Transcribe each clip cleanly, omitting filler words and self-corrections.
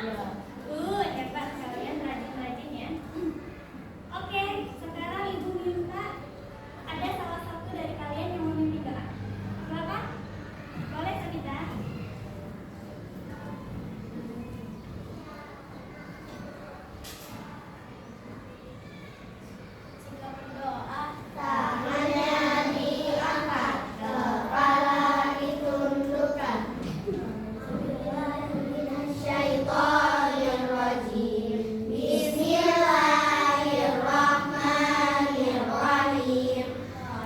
Hebat kalian, rajin-rajin ya. Oke, sekarang Ibu minta ada salah satu dari kalian yang memimpin doa. Silakan. Boleh, Sabita? Jika berdoa, tangannya diangkat, kepala ditundukkan. Minasyaitonirrajim. Bismillahirrahmanirrahim.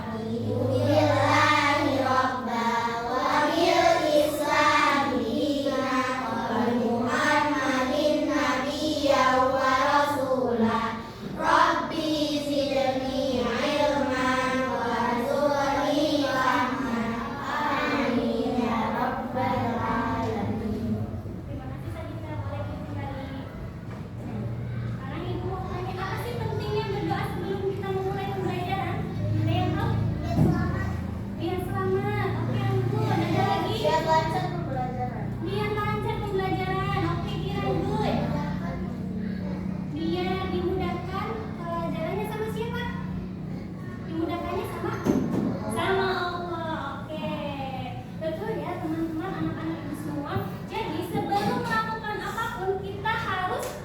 Alhamdulillahi rabbal wa bil islam dinan wa Muhammadin nabiyyan wa rasulah. Rabbi zidni ilman warzuqni fahman. Amin ya rabbal alamin. terima kasih Sabita. Boleh kembali. Sekarang Ibu mau tanya, apa sih pentingnya berdoa sebelum kita memulai pembelajaran? Ada yang tahu? Biar selamat. Oke, ampun. Ada lagi? Biar lancar pembelajaran. Biar lancar pembelajaran. Oke, kira good. Biar dimudahkan pelajarannya sama siapa? Dimudahkannya sama Allah. Oke. Betul ya teman-teman, anak-anak Ibu semua. Jadi sebelum melakukan apapun kita harus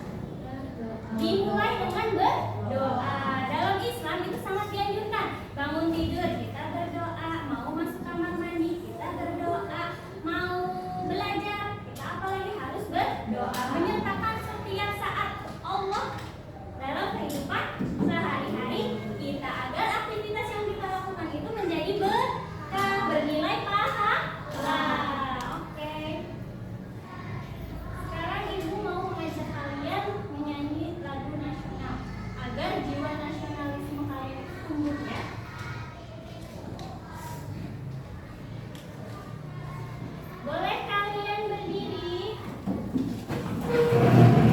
dimulai dengan berdoa. Dalam Islam itu sangat dianjurkan. Bangun tidur kita berdoa, mau masuk kamar mandi kita berdoa, mau belajar kita apalagi harus berdoa, menyertakan setiap saat Allah dalam kehidupan sehari-hari kita agar aktivitas yang kita lakukan itu menjadi berkah, bernilai pahala. Oke. Sekarang Ibu mau mengajak kalian menyanyi lagu nasional agar jiwa nasionalisme kalian itu tumbuh ya. Boleh kalian berdiri? Berdiri.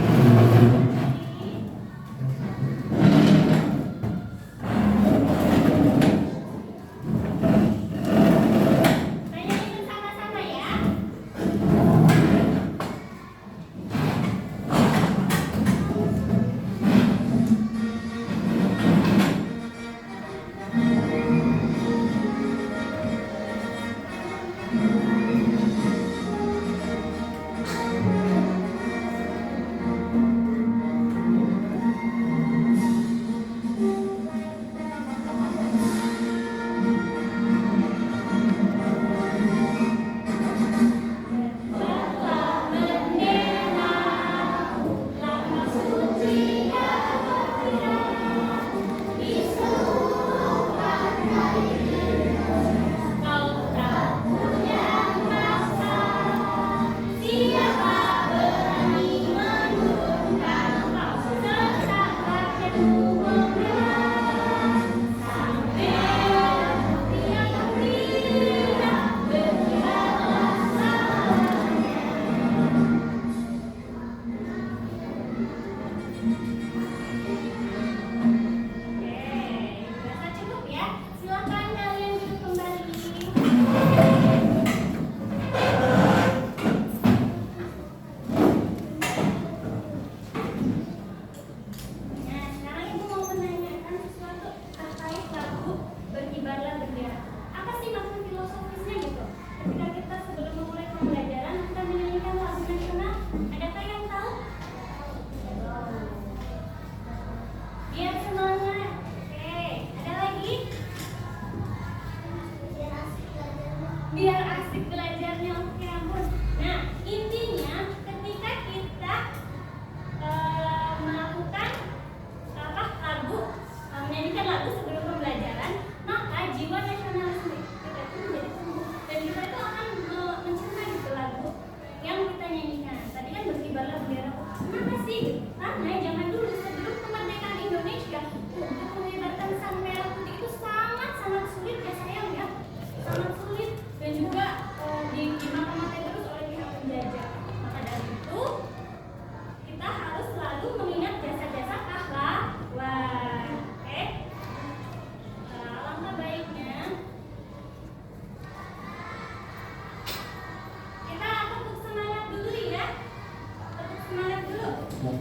Oke.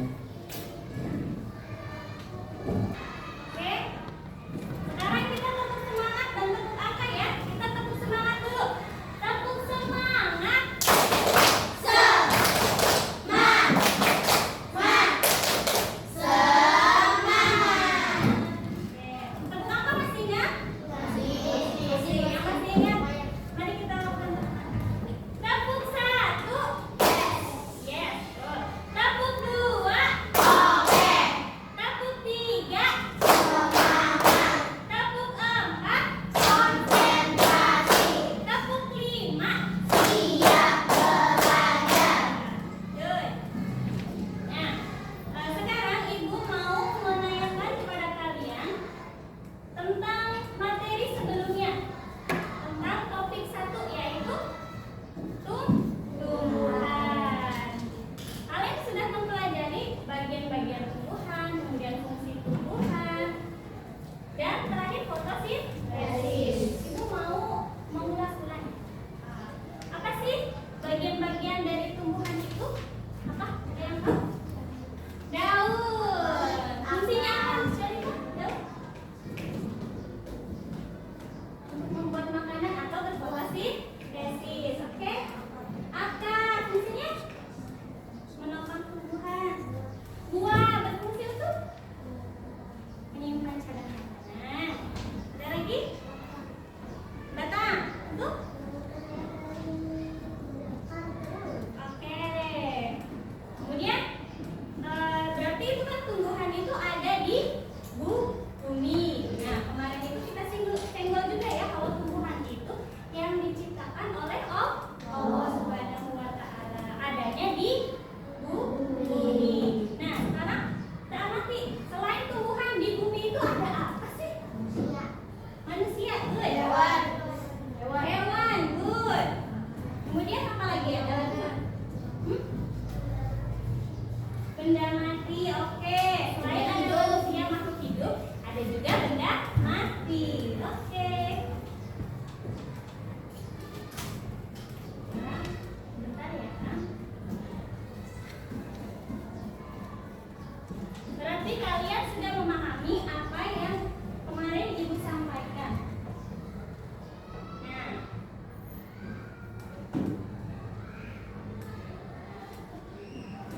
Sekarang kita tepuk semangat dan tepuk angka ya. Kita tepuk semangat dulu. Tepuk semangat. Oke. Tepuk angka masih ingat? Masih. Yang masih ingat? Mari kita lakukan tepuk satu. Yes. Good. Tepuk dua. Tepuk tiga. Tepuk empat. Tepuk lima. Good. Nah, sekarang ibu mau menanyakan kepada kalian tentang materi sebelumnya, tentang topik 1 yaitu tumbuhan. Kalian sudah mempelajari bagian-bagian tumbuhan, kemudian fungsi tumbuhan, dan terakhir fotosintesis. Ibu mau mengulas ulang. Apa sih bagian-bagian dari tumbuhan itu? Apa? Ada yang tahu? Daun. Fungsinya apa? Syarifah? Daun? Untuk membuat makanan atau berfotosintesis. Oke? Akar fungsinya menopang tumbuhan. Buah berfungsi untuk menyimpan cadangan makanan. Ada lagi? Batang untuk oke deh. Kemudian berarti itu kan tumbuhan itu ada di bumi. Nah, kemarin itu kita senggol juga ya kalau tumbuhan itu yang diciptakan oleh Allah Subhanahu wa taala, adanya di bumi. Nah, sekarang kita amati selain tumbuhan di bumi itu ada apa sih? Manusia, good. Hewan, good. Kemudian apa lagi ada lagi? Benda mati, oke. Selain ada manusia makhluk hidup, ada juga benda mati, oke. Nah, bentar ya. Berarti kalian sudah memahami apa yang kemarin ibu sampaikan. Nah,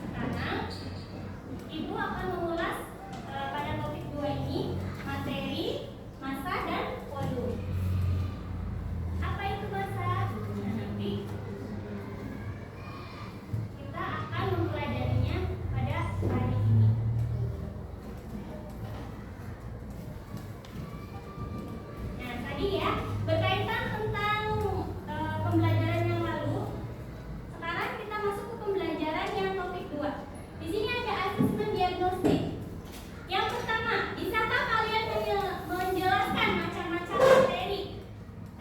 sekarang ibu akan mengulas pada topik 2 ini materi, massa, dan volume. Apa itu massa? Nah, nanti kita akan mempelajarinya pada hari ini. Nah, tadi ya berkaitan tentang pembelajaran yang lalu. Sekarang kita masuk ke pembelajaran yang topik 2. Di sini ada asesmen diagnostik. Yang pertama, bisakah kalian menjelaskan macam-macam materi?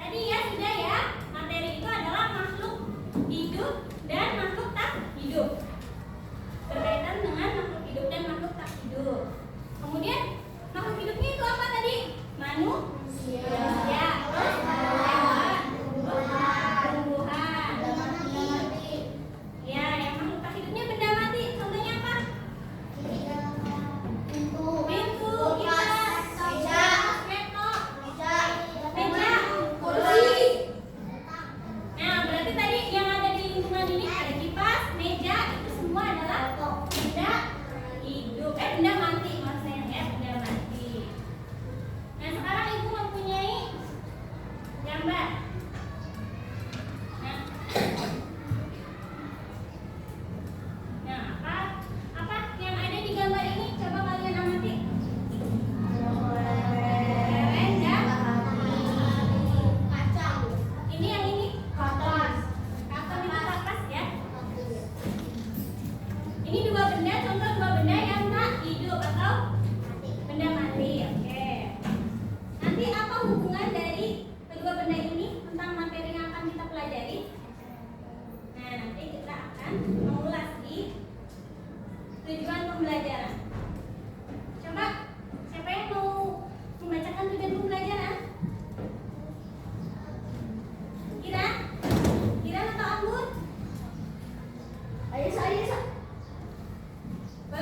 Tadi ya sudah ya, materi itu adalah makhluk hidup dan makhluk tak hidup. Berkaitan dengan makhluk hidup dan makhluk tak hidup. Kemudian makhluk hidupnya itu apa tadi? Manusia. Terus hewan, tumbuhan. Ya, yang makhluk tak hidupnya benda mati. Contohnya apa? Pintu, kipas, laptop, meja, kursi. Nah, berarti tadi yang ada di lingkungan ini ada kipas, meja, itu semua adalah benda hidup. Benda mati maksudnya ya, benda mati. Nah, sekarang ibu mempunyai gambar. Nah, apa yang ada di gambar ini? Coba kalian amati. Leren dan ini yang ini karton. Karton itu kertas ya. Ini dua benda, contoh dua benda yang tak hidup atau benda mati. Oke. Nanti apa hubungan dari kedua benda ini tentang materi yang akan kita pelajari? Nah, nanti kita akan mengulas di tujuan pembelajaran. Coba, siapa yang mau membacakan tujuan pembelajaran? Kira atau Anggun? Ayo, Boleh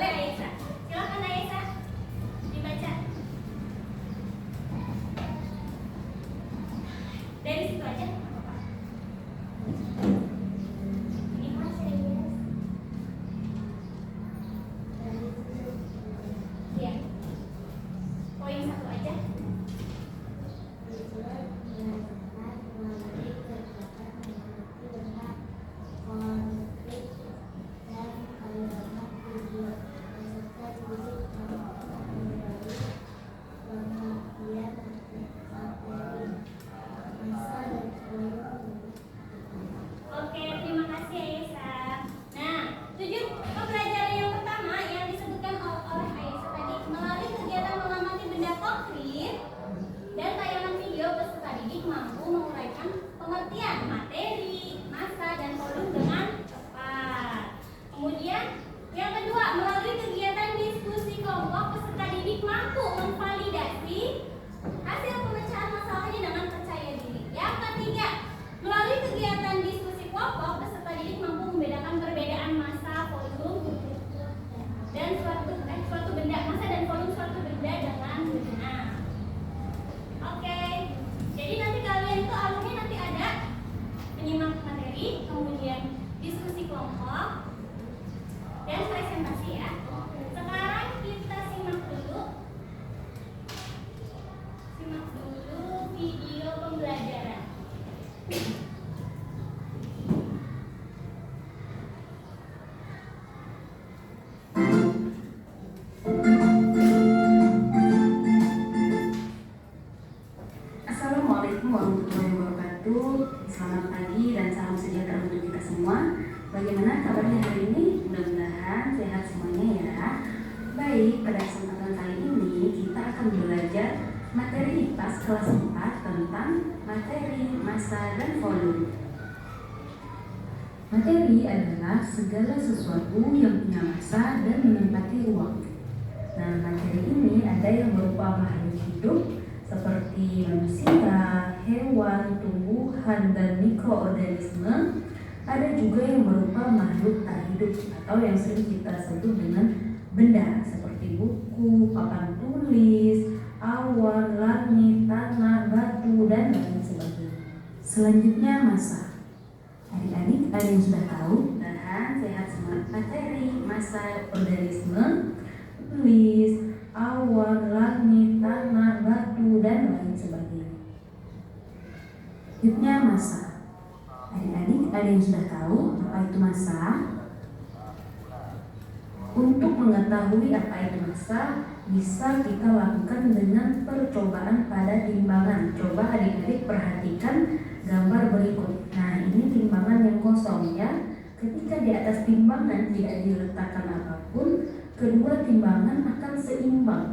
membahas kelas 4 tentang materi, massa, dan volume. Materi adalah segala sesuatu yang punya massa dan menempati ruang. Nah, materi ini ada yang berupa makhluk hidup seperti manusia, hewan, tumbuhan, dan mikroorganisme. Ada juga yang berupa makhluk tak hidup atau yang sering kita sebut dengan benda seperti buku, papan tulis, awan, langit, tanah, batu, dan lain sebagainya. Selanjutnya massa. Adik-adik ada yang sudah tahu? Tahan, sehat semua. Materi, massa, organisme, tulis, awan, langit, tanah, batu, dan lain sebagainya. Selanjutnya massa. Adik-adik ada yang sudah tahu apa itu massa? Untuk mengetahui apa itu massa, bisa kita lakukan dengan percobaan pada timbangan. Coba adik-adik perhatikan gambar berikut. Nah, ini timbangan yang kosong ya. Ketika di atas timbangan tidak diletakkan apapun, kedua timbangan akan seimbang.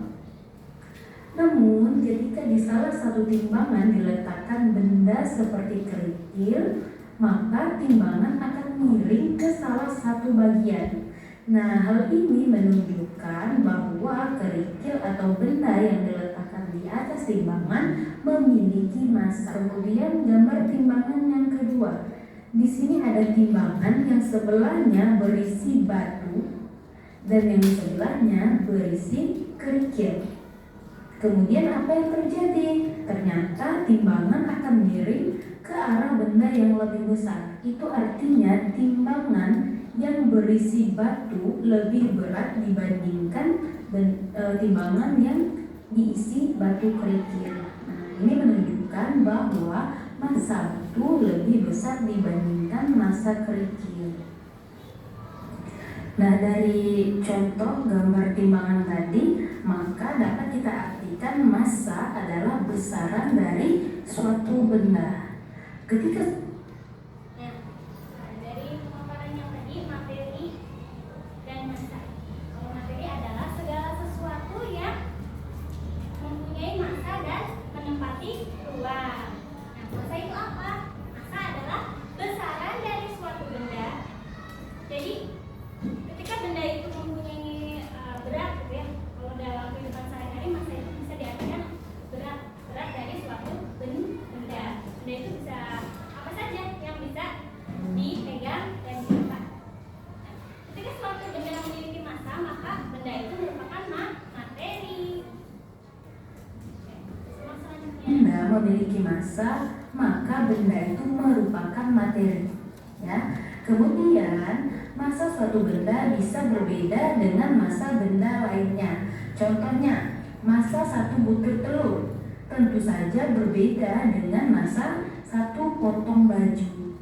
Namun, ketika di salah satu timbangan diletakkan benda seperti kerikil, maka timbangan akan miring ke salah satu bagian. Nah, hal ini menunjukkan bahwa kerikil atau benda yang diletakkan di atas timbangan memiliki massa. Kemudian gambar timbangan yang kedua. Di sini ada timbangan yang sebelahnya berisi batu dan yang sebelahnya berisi kerikil. Kemudian apa yang terjadi? Ternyata timbangan akan miring ke arah benda yang lebih besar. Itu artinya timbangan yang berisi batu lebih berat dibandingkan timbangan yang diisi batu kerikil. Nah, ini menunjukkan bahwa massa batu lebih besar dibandingkan massa kerikil. Nah, dari contoh gambar timbangan tadi, maka dapat kita artikan massa adalah besaran dari suatu benda. Ketika dari pemaparan yang tadi, materi dan massa. Kalau materi adalah segala sesuatu yang mempunyai massa dan menempati ruang. Nah, massa itu apa? Massa adalah besaran dari suatu benda. Jadi, ketika benda itu mempunyai berat, gitu ya. Kalau dalam kehidupan sehari-hari, massa itu bisa diartikan berat dari suatu benda. Benda itu bisa apa saja yang bisa dipegang dan dilepas. Ketika suatu benda memiliki massa, maka benda itu merupakan materi. benda memiliki massa, maka benda itu merupakan materi. Ya. Kemudian, massa suatu benda bisa berbeda dengan massa benda lainnya. Contohnya, massa satu butir telur tentu saja berbeda dengan massa satu potong baju.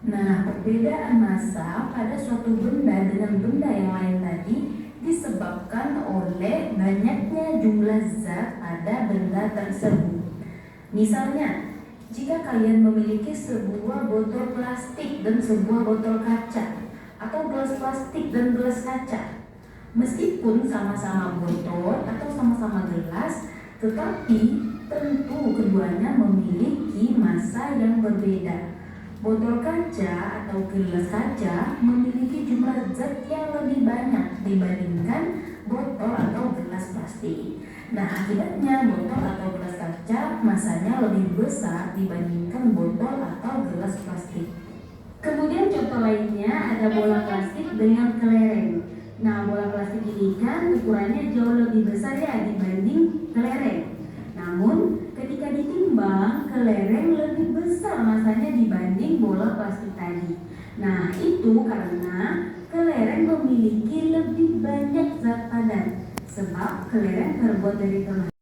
Nah, perbedaan massa pada suatu benda dengan benda yang lain tadi disebabkan oleh banyaknya jumlah zat pada benda tersebut. Misalnya, jika kalian memiliki sebuah botol plastik dan sebuah botol kaca, atau gelas plastik dan gelas kaca, meskipun sama-sama botol atau sama-sama gelas, tetapi tentu keduanya memiliki massa yang berbeda. Botol kaca atau gelas kaca memiliki jumlah zat yang lebih banyak dibandingkan botol atau gelas plastik. Nah, akibatnya botol atau gelas kaca massanya lebih besar dibandingkan botol atau gelas plastik. Kemudian contoh lainnya ada bola plastik dengan kelereng. Nah, bola plastik ini kan ukurannya jauh lebih besar ya dibanding kelereng. Namun, ketika ditimbang, kelereng lebih besar massanya dibanding bola plastik tadi. Nah, itu karena kelereng memiliki lebih banyak zat padat. Sebab kelereng terbuat dari tembaga,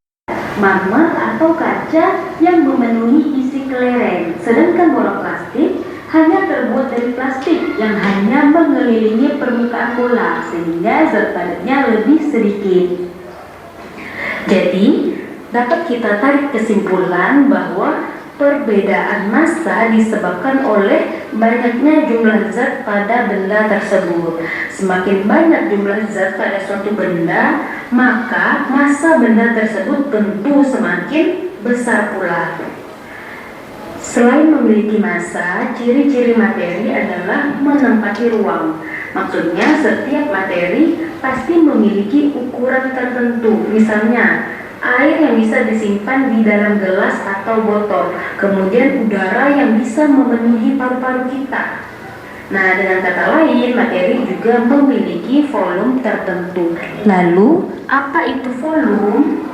marmer atau kaca yang memenuhi isi kelereng. Sedangkan bola plastik hanya terbuat dari plastik yang hanya mengelilingi permukaan bola, sehingga zat padatnya lebih sedikit. Jadi, dapat kita tarik kesimpulan bahwa perbedaan massa disebabkan oleh banyaknya jumlah zat pada benda tersebut. Semakin banyak jumlah zat pada suatu benda, maka massa benda tersebut tentu semakin besar pula. Selain memiliki massa, ciri-ciri materi adalah menempati ruang. Maksudnya setiap materi pasti memiliki ukuran tertentu. Misalnya, air yang bisa disimpan di dalam gelas atau botol, kemudian udara yang bisa memenuhi paru-paru kita. Nah, dengan kata lain, materi juga memiliki volume tertentu. Lalu, apa itu volume?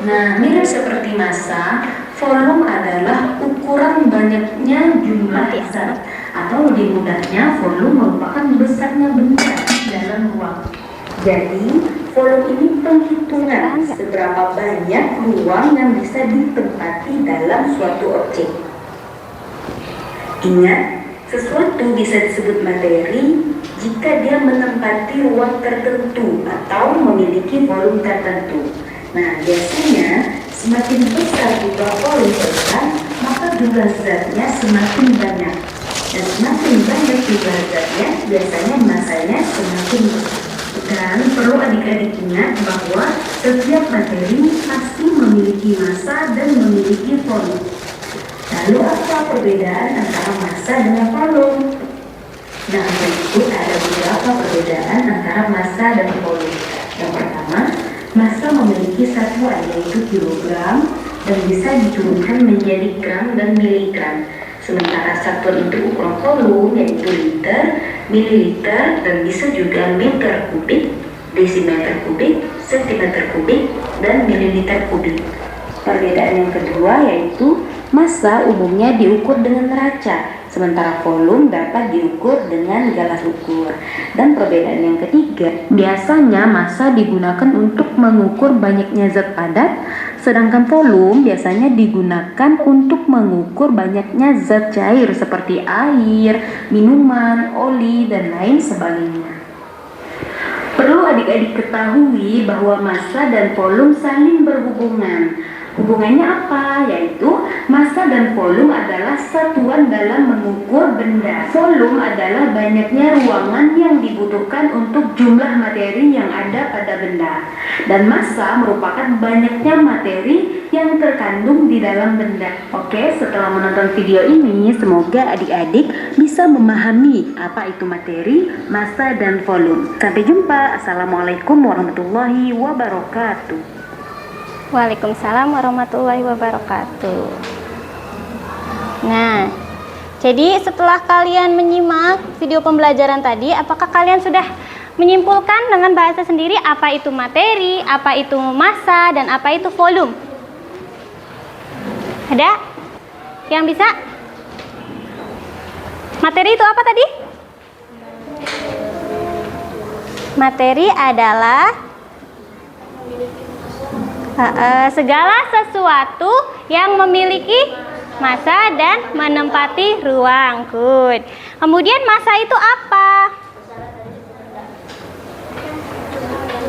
Nah, mirip seperti massa, volume adalah ukuran banyaknya jumlah zat, atau lebih mudahnya, volume merupakan besarnya benda dalam ruang. Jadi, volume ini penghitungan seberapa banyak ruang yang bisa ditempati dalam suatu objek. Ingat, sesuatu bisa disebut materi jika dia menempati ruang tertentu atau memiliki volume tertentu. Nah, biasanya semakin besar jumlah volume zat, maka jumlah zatnya semakin banyak. Dan semakin banyak jumlah zatnya, biasanya massanya semakin besar. Dan perlu adik-adik ingat bahwa setiap materi pasti memiliki massa dan memiliki volume. Lalu apa perbedaan antara massa dengan volume? Nah, berikut ada beberapa perbedaan antara massa dan volume. Yang pertama, massa memiliki satuan yaitu kilogram dan bisa diturunkan menjadi gram dan miligram. Sementara satuan untuk ukuran volume yaitu liter, mililiter, dan bisa juga meter kubik, desimeter kubik, sentimeter kubik, dan mililiter kubik. Perbedaan yang kedua yaitu massa umumnya diukur dengan neraca, sementara volume dapat diukur dengan galas ukur. Dan perbedaan yang ketiga, biasanya massa digunakan untuk mengukur banyaknya zat padat, sedangkan volume biasanya digunakan untuk mengukur banyaknya zat cair seperti air, minuman, oli, dan lain sebagainya. Perlu adik-adik ketahui bahwa massa dan volume saling berhubungan. Hubungannya apa? Yaitu massa dan volume adalah satuan dalam mengukur benda. Volume adalah banyaknya ruangan yang dibutuhkan untuk jumlah materi yang ada pada benda. Dan massa merupakan banyaknya materi yang terkandung di dalam benda. Oke, setelah menonton video ini, semoga adik-adik bisa memahami apa itu materi, massa, dan volume. Sampai jumpa. Assalamualaikum warahmatullahi wabarakatuh. Waalaikumsalam warahmatullahi wabarakatuh. Nah, jadi setelah kalian menyimak video pembelajaran tadi, apakah kalian sudah menyimpulkan dengan bahasa sendiri apa itu materi, apa itu massa, dan apa itu volume? Ada yang bisa? Materi itu apa tadi? Materi adalah segala sesuatu yang memiliki massa dan menempati ruang. Good. Kemudian massa itu apa?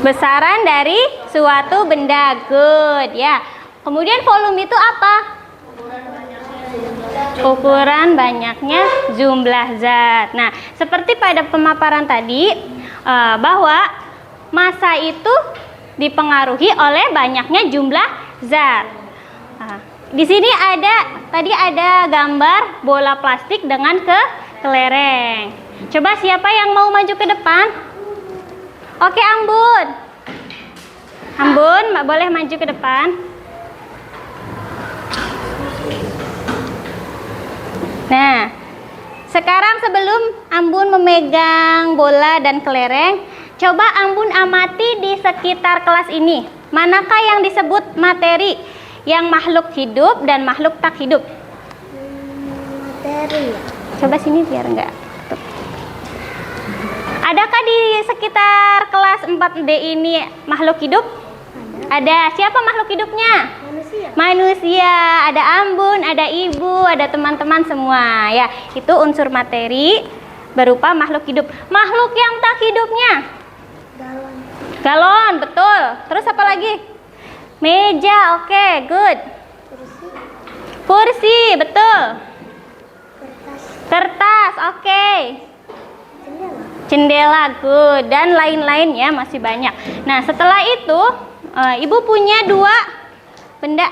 Besaran dari suatu benda. Good. Ya. Kemudian volume itu apa? Ukuran banyaknya jumlah zat. Nah, seperti pada pemaparan tadi, bahwa massa itu dipengaruhi oleh banyaknya jumlah zat. Nah, di sini tadi ada gambar bola plastik dengan kelereng. Coba siapa yang mau maju ke depan? Oke, Ambun. Ambun, boleh maju ke depan. Nah, sekarang sebelum Ambun memegang bola dan kelereng, coba Ambun amati di sekitar kelas ini. Manakah yang disebut materi? Yang makhluk hidup dan makhluk tak hidup? Materi. Coba sini biar enggak. Tuh. Adakah di sekitar kelas 4D ini makhluk hidup? Ada. Siapa makhluk hidupnya? Manusia. Manusia. Ada Ambun, ada Ibu, ada teman-teman semua. Ya, itu unsur materi berupa makhluk hidup. Makhluk yang tak hidupnya? Galon. Galon, betul. Terus apa lagi? Meja, oke, good. Kursi. Kursi, betul. Kertas. Kertas, oke. Jendela. Jendela, good. Dan lain-lain ya, masih banyak. Nah, setelah itu, Ibu punya dua benda.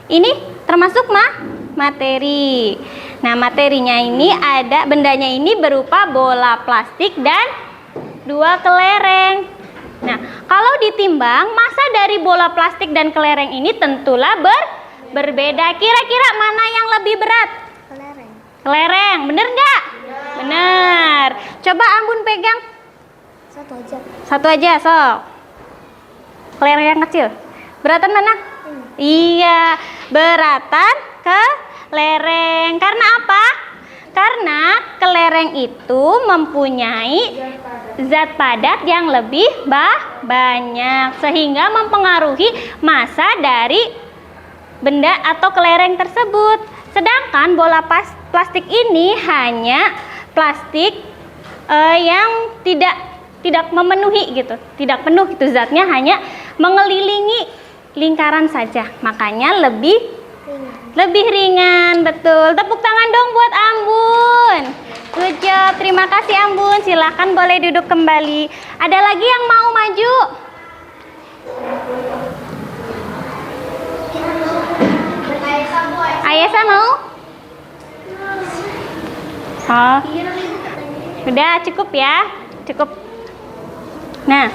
Ini termasuk materi. Nah, materinya ini bendanya ini berupa bola plastik dan 2 kelereng. Nah, kalau ditimbang, massa dari bola plastik dan kelereng ini tentulah berbeda. Kira-kira mana yang lebih berat? Kelereng. Kelereng, bener nggak? Bener. Coba Ambun pegang. Satu aja. Satu aja, sok. Kelereng yang kecil. Beratan mana? Iya, beratan kelereng. Karena apa? Karena kelereng itu mempunyai zat padat yang lebih banyak, sehingga mempengaruhi massa dari benda atau kelereng tersebut. Sedangkan bola plastik ini hanya plastik yang tidak memenuhi gitu, tidak penuh gitu zatnya, hanya mengelilingi lingkaran saja, makanya lebih ringan. Betul. Tepuk tangan dong buat Ambun. Good job. Terima kasih Ambun. Silakan boleh duduk kembali. Ada lagi yang mau maju? Ayesa mau? Oh. Udah cukup ya? Cukup. Nah.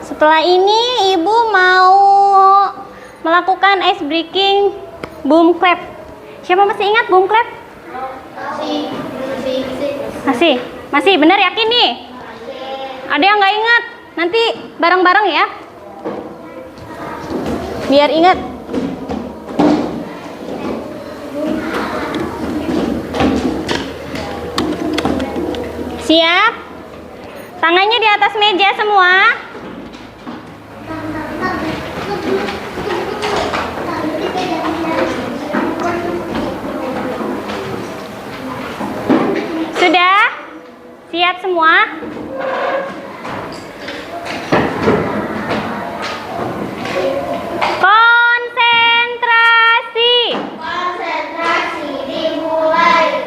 Setelah ini Ibu mau melakukan ice breaking boom clap. Siapa masih ingat boom clap? Masih benar yakin nih? Ada yang nggak ingat? Nanti bareng-bareng ya. Biar ingat. Siap? Tangannya di atas meja semua. Sudah? Siap semua? Konsentrasi. Dimulai.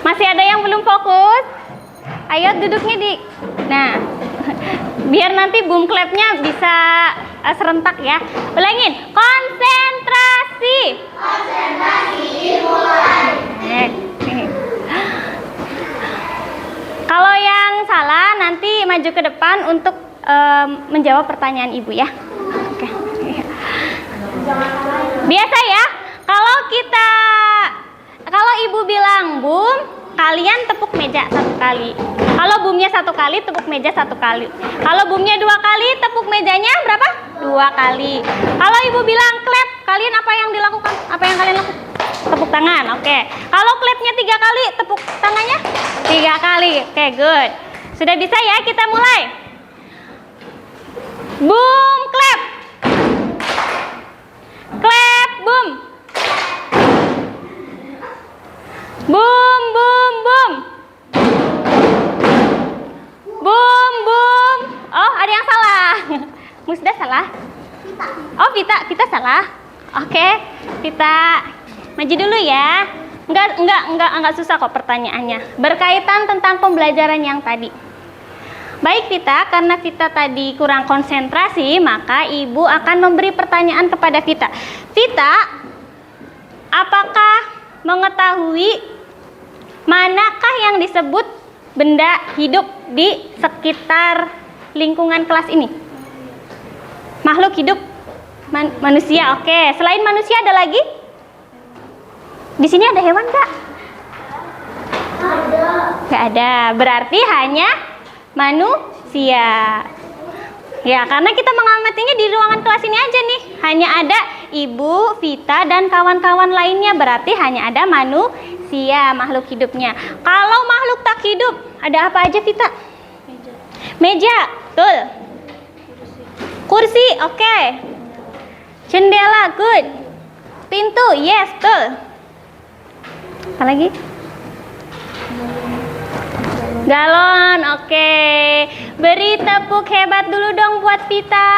Masih ada yang belum fokus? Ayo duduknya di. Nah, biar nanti boom clap-nya bisa serentak ya. Ulangin. Konsentrasi. Dimulai. Kalau yang salah nanti maju ke depan untuk menjawab pertanyaan Ibu ya. Oke. Biasa ya. Kalau Ibu bilang boom, kalian tepuk meja 1 kali. Kalau boomnya 1 kali, tepuk meja 1 kali. Kalau boomnya 2 kali, tepuk mejanya berapa? 2 kali. Kalau Ibu bilang clap, kalian apa yang dilakukan? Apa yang kalian lakukan? Tepuk tangan. Oke. Kalau clapnya 3 kali, tepuk tangannya 3 kali. Oke, good. Sudah bisa ya? Kita mulai. Boom, clap. Clap, boom. Boom, boom, boom. Boom, boom. Oh, ada yang salah. Musda salah? Oh, Vita salah. Oke, Vita maju dulu ya. Enggak susah kok pertanyaannya. Berkaitan tentang pembelajaran yang tadi. Baik Vita, karena Vita tadi kurang konsentrasi, maka Ibu akan memberi pertanyaan kepada Vita. Vita, apakah mengetahui manakah yang disebut benda hidup di sekitar lingkungan kelas ini? Makhluk hidup manusia. Oke, selain manusia ada lagi? Di sini ada hewan nggak? Ada. Nggak ada. Berarti hanya manusia. Ya, karena kita mengamatinya di ruangan kelas ini aja nih. Hanya ada Ibu, Vita, dan kawan-kawan lainnya. Berarti hanya ada manusia, makhluk hidupnya. Kalau makhluk tak hidup, ada apa aja Vita? Meja, betul. Kursi, oke. Jendela, good. Pintu, yes, betul. Apa lagi? Galon, oke. Beri tepuk hebat dulu dong buat Vita.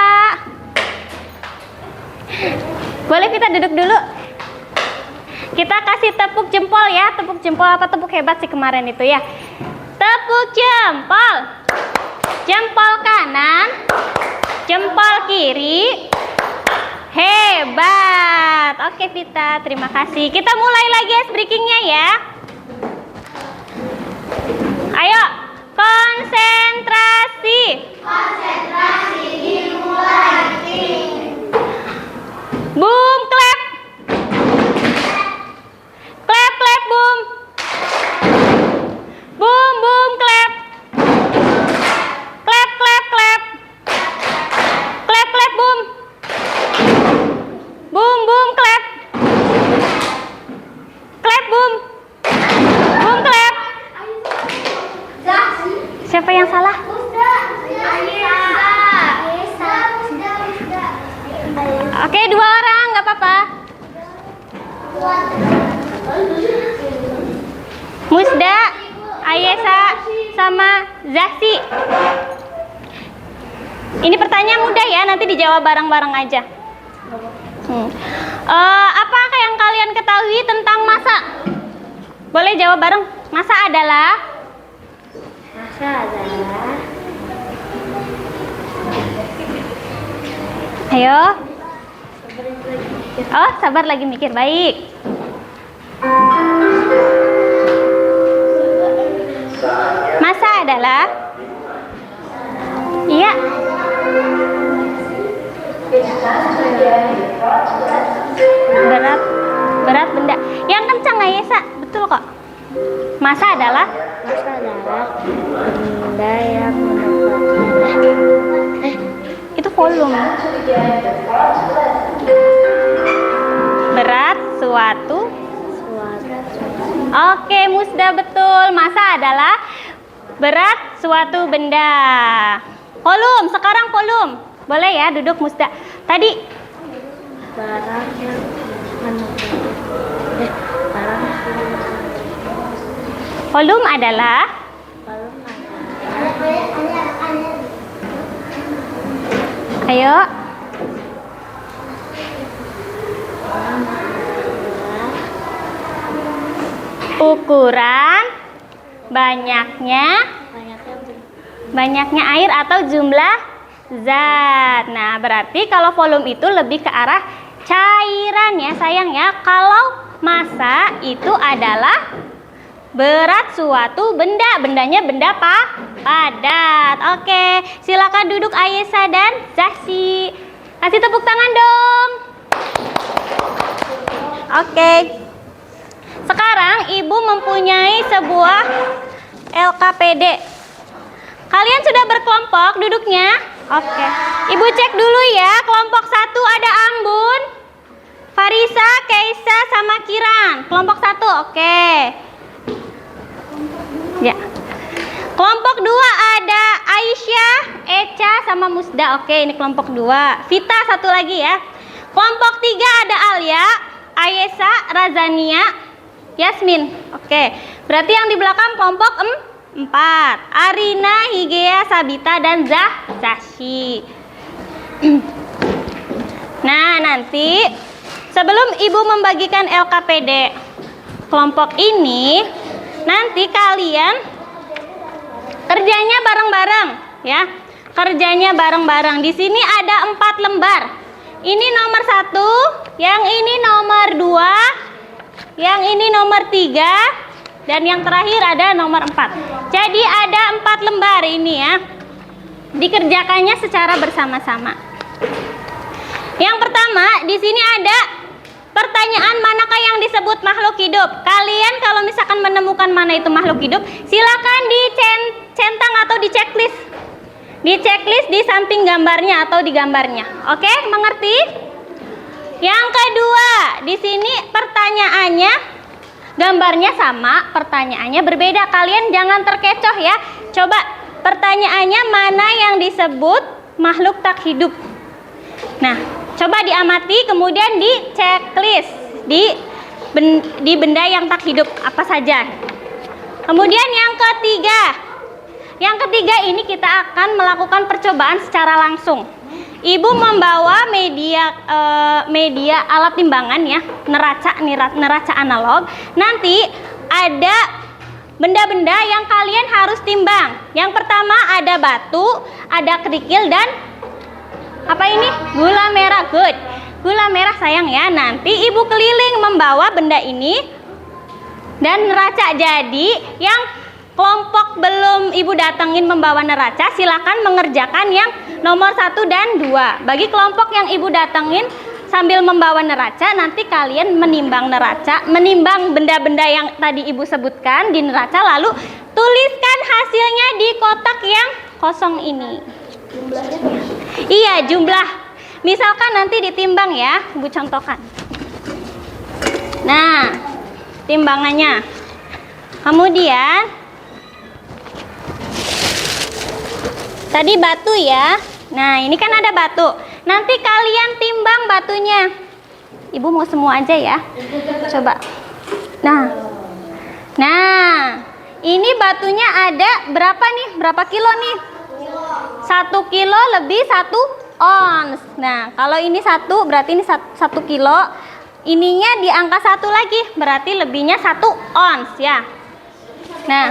Boleh Vita duduk dulu? Kita kasih tepuk jempol ya. Tepuk jempol apa tepuk hebat sih kemarin itu ya. Tepuk jempol. Jempol kanan, jempol kiri. Hebat. Oke Vita, terima kasih. Kita mulai lagi ice breakingnya ya. Ayo, konsentrasi. Konsentrasi dimulai. Boom, clap. Clap, clap, boom. Boom, boom, clap. Clap, clap, clap. Clap, clap, boom. Boom, boom, clap. Clap, boom. Boom, clap. Siapa yang salah? Oke, 2 orang, nggak apa-apa. Musda, Ayesa, sama Zasi. Ini pertanyaan mudah ya, nanti dijawab bareng-bareng aja. Apakah yang kalian ketahui tentang massa? Boleh jawab bareng. Massa adalah? Ayo. Oh, sabar lagi mikir. Baik. Massa adalah? Iya. Berat benda. Yang kencang Ayesa, betul kok. Massa adalah? Massa adalah benda yang menempatkan. Itu volume. Berat suatu. Oke, Musda betul. Massa adalah berat suatu benda. Volume, sekarang volume. Boleh ya duduk Musda. Tadi Barang yang volume adalah ayo. Ukuran banyaknya air atau jumlah zat. Nah, berarti kalau volume itu lebih ke arah cairan ya sayang ya. Kalau massa itu adalah berat suatu benda. Bendanya benda padat. Oke, silakan duduk Ayesa dan Zasi. Kasih tepuk tangan dong. Oke. Sekarang Ibu mempunyai sebuah LKPD. Kalian sudah berkelompok duduknya? Oke. Ibu cek dulu ya. Kelompok 1 ada Ambun, Farisa, Keisa, sama Kiran. Kelompok 1, oke. Ya. Kelompok 2 ada Aisyah, Echa, sama Musda. Oke, ini kelompok 2. Vita satu lagi ya. Kelompok 3 ada Alia, Ayesa, Razania, Yasmin. Oke. Berarti yang di belakang kelompok 4. Arina, Higea, Sabita, dan Zashi. Nah, nanti sebelum Ibu membagikan LKPD kelompok ini, nanti kalian kerjanya bareng-bareng ya. Kerjanya bareng-bareng. Di sini ada 4 lembar. Ini nomor 1, yang ini nomor 2, yang ini nomor 3, dan yang terakhir ada nomor 4. Jadi ada 4 lembar ini ya. Dikerjakannya secara bersama-sama. Yang pertama, di sini ada pertanyaan manakah yang disebut makhluk hidup. Kalian kalau misalkan menemukan mana itu makhluk hidup, silakan dicentang atau di checklist. Di checklist di samping gambarnya atau di gambarnya. Oke, mengerti? Yang kedua, di sini pertanyaannya, gambarnya sama, pertanyaannya berbeda. Kalian jangan terkecoh ya. Coba pertanyaannya mana yang disebut makhluk tak hidup. Nah, coba diamati kemudian di checklist di benda yang tak hidup apa saja. Kemudian yang ketiga ini kita akan melakukan percobaan secara langsung. Ibu membawa media alat timbangan ya, neraca analog. Nanti ada benda-benda yang kalian harus timbang. Yang pertama ada batu, ada kerikil, dan apa ini? Gula merah. Good. Gula merah sayang ya. Nanti ibu keliling membawa benda ini dan neraca. Jadi yang kelompok belum ibu datengin membawa neraca, silakan mengerjakan yang nomor 1 dan 2. Bagi kelompok yang ibu datengin sambil membawa neraca, nanti kalian menimbang neraca, menimbang benda-benda yang tadi ibu sebutkan di neraca, lalu tuliskan hasilnya di kotak yang kosong ini. Iya, jumlah. Misalkan nanti ditimbang ya, ibu contohkan. Nah, timbangannya. Kemudian tadi batu ya. Nah, ini kan ada batu. Nanti kalian timbang batunya. Ibu mau semua aja ya. Coba. Nah, ini batunya ada berapa nih? Berapa kilo nih? 1 kilo lebih 1 ons. Nah, kalau ini 1 berarti ini 1 kilo. Ininya di angka 1 lagi, berarti lebihnya 1 ons ya. Nah,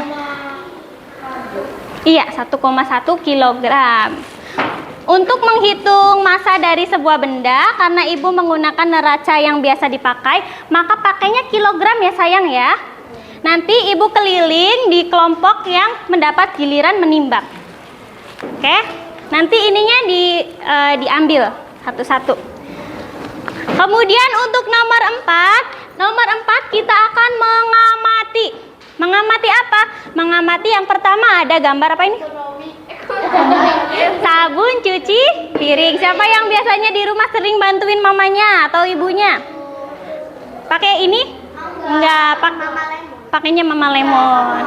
iya 1,1 kilogram. Untuk menghitung massa dari sebuah benda, karena ibu menggunakan neraca yang biasa dipakai, maka pakainya kilogram ya sayang ya. Nanti ibu keliling di kelompok yang mendapat giliran menimbang. Oke, nanti ininya diambil satu-satu. Kemudian untuk nomor 4 kita akan mengamati. Mengamati apa? Mengamati yang pertama ada gambar apa ini? Sabun cuci piring. Siapa yang biasanya di rumah sering bantuin mamanya atau ibunya? Pakai ini? Enggak, pakainya Mama Lemon.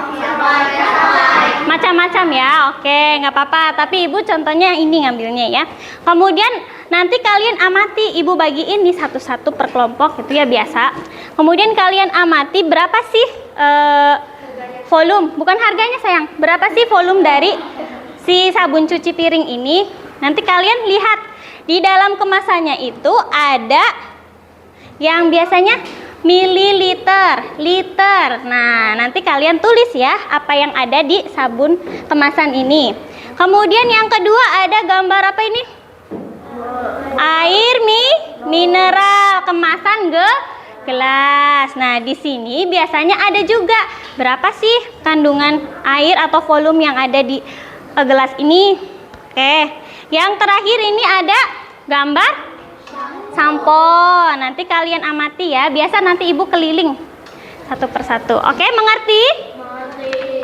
Macam-macam ya. Oke, nggak apa-apa. Tapi ibu contohnya ini ngambilnya ya. Kemudian nanti kalian amati, ibu bagiin nih satu-satu per kelompok itu ya biasa. Kemudian kalian amati berapa sih volume, bukan harganya sayang. Berapa sih volume dari si sabun cuci piring ini? Nanti kalian lihat di dalam kemasannya itu ada yang biasanya mililiter, liter. Nah, nanti kalian tulis ya apa yang ada di sabun kemasan ini. Kemudian yang kedua ada gambar apa ini? Air mineral kemasan gelas. Nah, di sini biasanya ada juga berapa sih kandungan air atau volume yang ada di gelas ini. Oke, yang terakhir ini ada gambar sampo. Nanti kalian amati ya. Biasa nanti ibu keliling satu persatu. Oke, mengerti?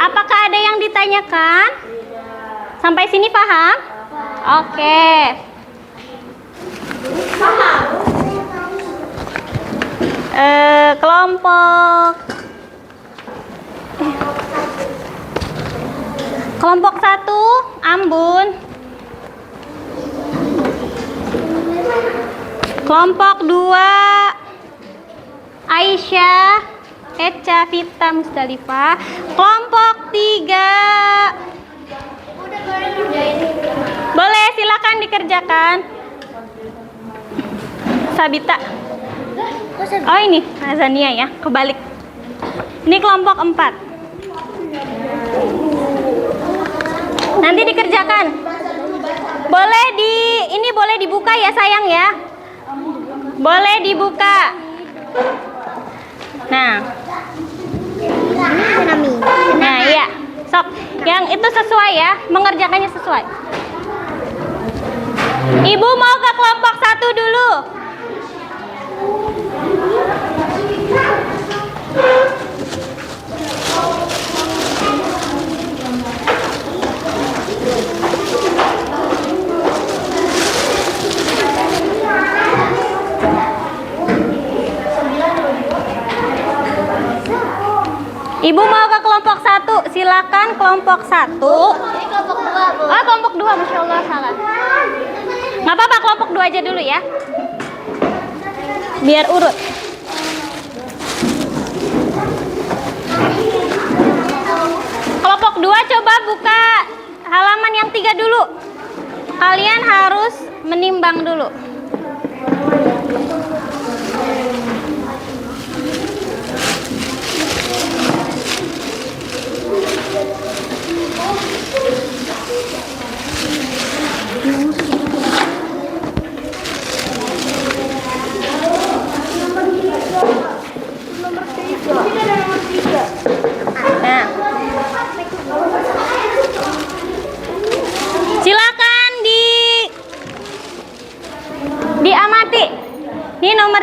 Apakah ada yang ditanyakan? Sampai sini paham? Oke. Kelompok 1 Ambun. Kelompok 2 Aisyah, Eca, Vita, Musdalifah. Kelompok 3 boleh silakan dikerjakan. Sabita. Oh ini Azania ya, kebalik. Ini kelompok 4. Nanti dikerjakan. Boleh dibuka ya sayang ya. Boleh dibuka. Nah iya. Sok, yang itu sesuai ya, mengerjakannya sesuai. Ibu mau ke kelompok 1 dulu. Ibu mau ke kelompok 1, silakan kelompok 1. Ini kelompok 2, Bu. Oh, kelompok 2, Masya Allah, salah. Nggak apa-apa, kelompok 2 aja dulu ya. Biar urut. Kelompok 2 coba buka halaman yang 3 dulu. Kalian harus menimbang dulu.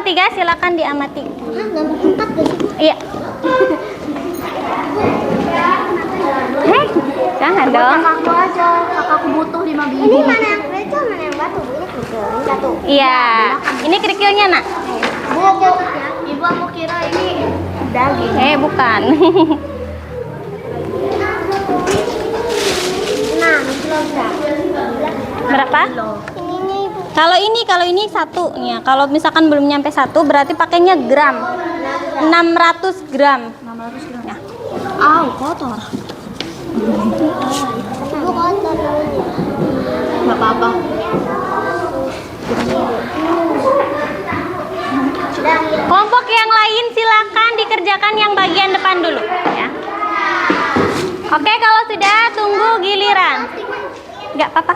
3 silakan diamati. Gambar 4 gak sih? Iya. Jangan dong. Kakakku aja, kakakku butuh 5 biji. Ini mana yang kerikil, mana yang batu? Ini kerikil, ini batu. Iya. Ini kerikilnya, Nak. Bu, ibu aku kira ini daging. Bukan. Nah, kilo Berapa? Ininya ibu. Kalau ini 1 nih ya. Kalau misalkan belum nyampe 1 berarti pakainya gram. 600 gram. 600 gram. Ya. Kotor. Ibu kotor. Nggak apa-apa. Kelompok yang lain silakan dikerjakan yang bagian depan dulu ya. Oke, kalau sudah tunggu giliran. Enggak apa-apa.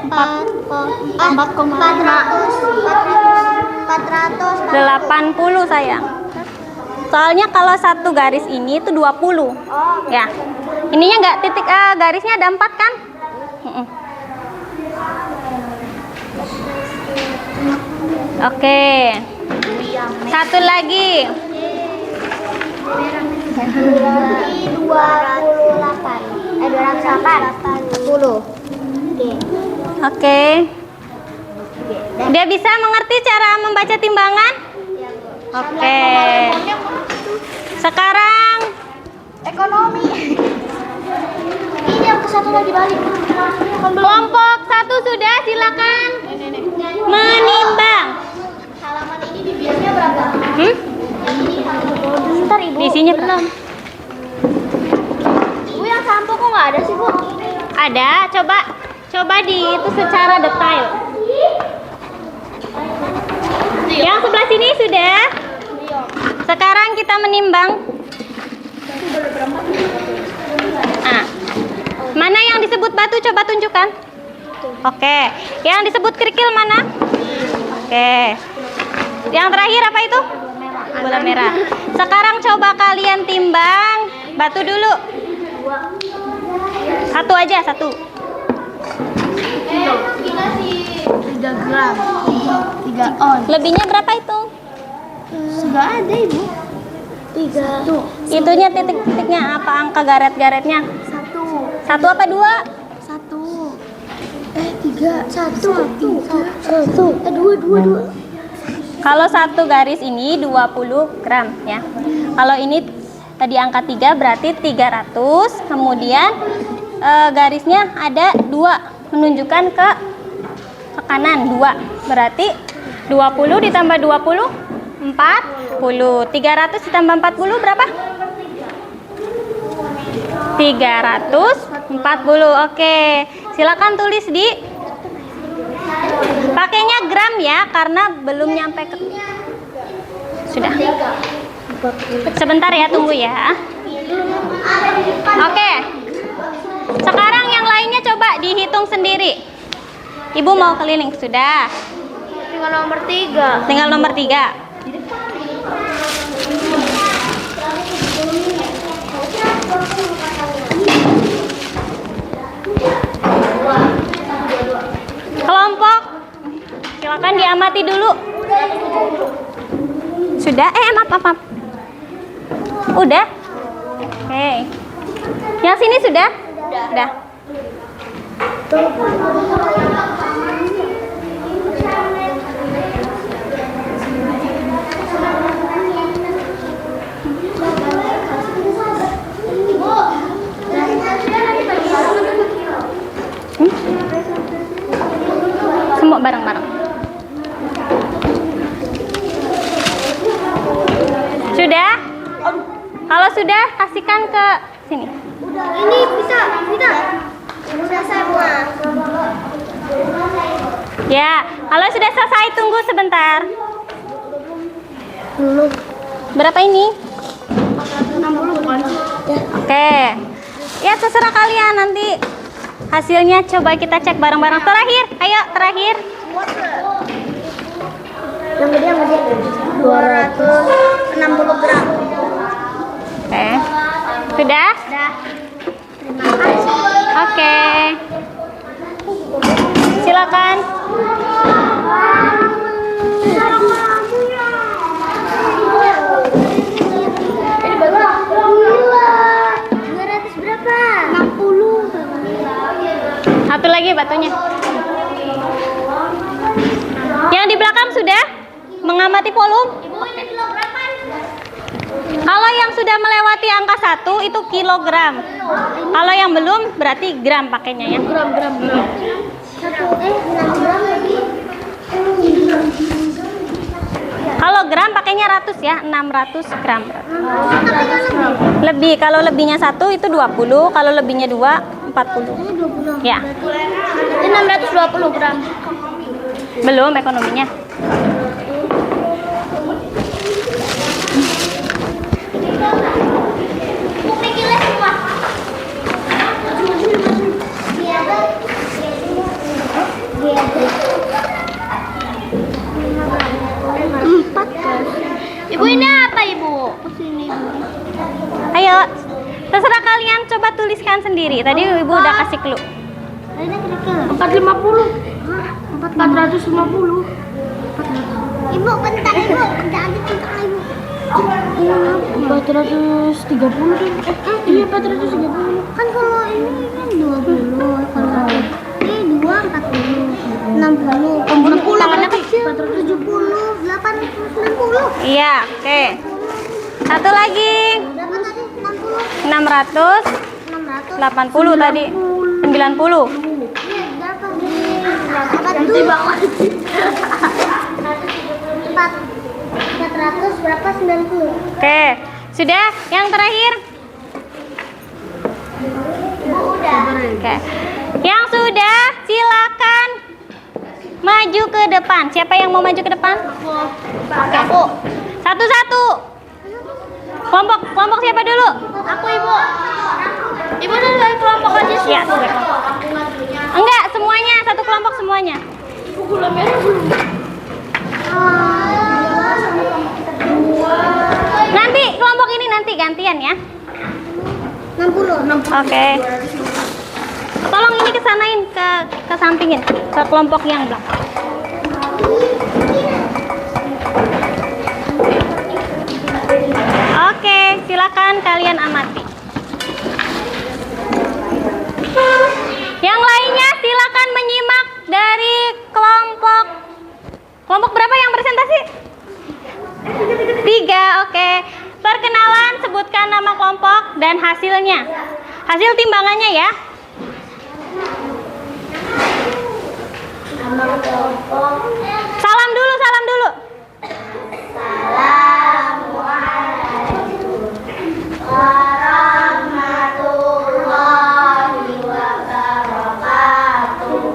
480 sayang. Soalnya kalau satu garis ini itu 20. Ya. Ininya enggak titik garisnya ada 4 kan? Oke. Satu lagi. 208. 280. Oke. Dia bisa mengerti cara membaca timbangan? Oke. Sekarang Ekonomi. Ini yang ke satu lagi balik. kelompok 1 sudah, silakan menimbang. Halaman ini dibiasnya berapa? Bentar, Ibu. Isinya belum. Bu, yang sampo kok nggak ada sih, Bu? Ada, coba di itu secara detail. Yang sebelah sini sudah. Sekarang kita menimbang. Mana yang disebut batu? Coba tunjukkan. Oke. Yang disebut kerikil mana? Oke. Yang terakhir apa itu? Bola merah. Sekarang coba kalian timbang batu dulu. 1 aja, 1. 3 gram. 3 on. Lebihnya berapa itu? Nggak ada, Ibu. 3. Tuh. Itunya titik-titiknya apa, angka garet-garetnya? 1 apa 2? 2. Kalau satu garis ini 20 gram ya. Kalau ini tadi angka 3 berarti 300. Kemudian garisnya ada 2 menunjukkan ke kanan 2. Berarti 20 ditambah 20 40. 300 ditambah 40 berapa? 340. Oke. Silakan tulis di pakainya gram ya karena belum nyampe ke sudah. Sebentar ya, tunggu ya. Oke. Sekarang yang lainnya coba dihitung sendiri. Ibu mau keliling sudah. Tinggal nomor 3. Tinggal nomor 3. Kelompok, silakan diamati dulu. Sudah? Maaf. Udah? Oke. Yang sini sudah? Sudah. Semua bareng-bareng. Sudah? Kalau sudah, kasihkan ke sini. Ini bisa. Udah semua. Ya, kalau sudah selesai tunggu sebentar. Berapa ini? 60 bukan? Oke. Ya, terserah kalian nanti. Hasilnya coba kita cek bareng-bareng. Terakhir, ayo terakhir. Yang gede 260 gram. Oke. Sudah? Dah. Terima kasih. Oke. Silakan. lagi batunya. Yang di belakang sudah mengamati volume. Ibu ini kilogram. Kalau yang sudah melewati angka 1 itu kilogram. Kalau yang belum berarti gram pakainya ya. Gram. 6 gram lagi. Kalau gram pakainya ratus ya, 600 gram. Lebih, kalau lebihnya 1 itu 20, kalau lebihnya 2 40. Ya. Ini 620 gram. Belum ekonominya. Pikirnya semua. Ibu ini apa ibu? Sini. Ayo, terserah kalian coba tuliskan sendiri. Tadi ibu udah kasih clue. Ini kira-kira 450. 450. Ibu bentar ibu, jangan ditunjuk ibu. 430 kan? Iya 430. Kan kalau ini kan 20. Kalau ini 240. 60. 60 kecil. 470, 80, 90. Iya, oke. Satu lagi. Berapa tadi? 60. 680 tadi. 90. Iya, berapa? Nanti banget. 400 berapa? 90. Oke, sudah yang terakhir. Udah. Oke. Yang sudah silakan maju ke depan. Siapa yang mau maju ke depan? Aku. Satu-satu. Kelompok siapa dulu? Aku ibu. Ibu dari kelompok aja sih. Ya, enggak, semuanya, satu kelompok semuanya. Nanti kelompok ini nanti gantian ya. 60. Oke. Tolong ini kesanain ke sampingin ke kelompok yang belakang. Oke, silakan kalian amati. Yang lainnya silakan menyimak dari kelompok berapa yang presentasi? 3, oke. Perkenalan, sebutkan nama kelompok dan hasilnya. Hasil timbangannya ya. Salam dulu.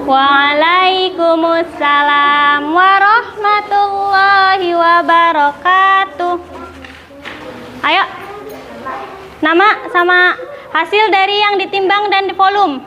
Waalaikumsalam warahmatullahi wabarakatuh. Ayo, nama sama hasil dari yang ditimbang dan di volume.